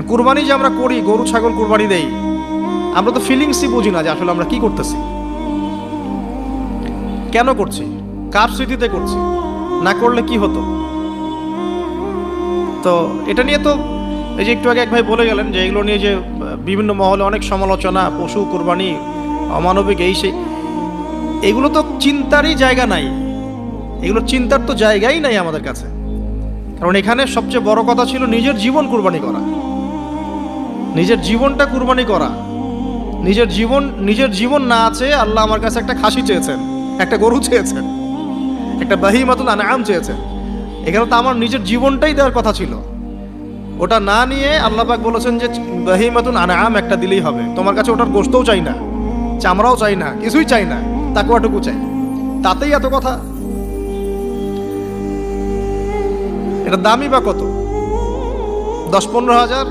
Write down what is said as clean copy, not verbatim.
কুরবানি যে আমরা করি, গরু ছাগল কুরবানি দেই, আমরা তো ফিলিংসই বুঝি না যে আসলে আমরা কি করতেছি, কেন করছি, কার স্মৃতিতে করছি, না করলে কি হতো। তো এটা নিয়ে তো এই যে একটু আগে এক ভাই বলে গেলেন যে এগুলো নিয়ে যে বিভিন্ন মহলে অনেক সমালোচনা, পশু কুরবানি অমানবিক, এই সেই, এগুলো তো চিন্তারই জায়গা নাই, এগুলো চিন্তার তো জায়গাই নাই আমাদের কাছে। কারণ এখানে সবচেয়ে বড় কথা ছিল নিজের জীবন কুরবানি করা, নিজের জীবনটা কুরবানি করা। নিজের জীবন না আছে, আল্লাহ আমার কাছে একটা খাসি চেয়েছেন, একটা গরু চেয়েছেন, একটা বাহিমাতুল আনআম চেয়েছেন। এখানে তো আমার নিজের জীবনটাই দেওয়ার কথা ছিল। ওটা না নিয়ে আল্লাহ পাক বলেছেন যে বাহিমাতুল আনআম একটা দিলেই হবে, তোমার কাছে ওটার গোশতও চাই না, চামড়াও চাই না, কিছুই চাই না, তাকওয়াটুকু চাই। তাতেই এত কথা। এটা দামই বা কত? 10-15 হাজার।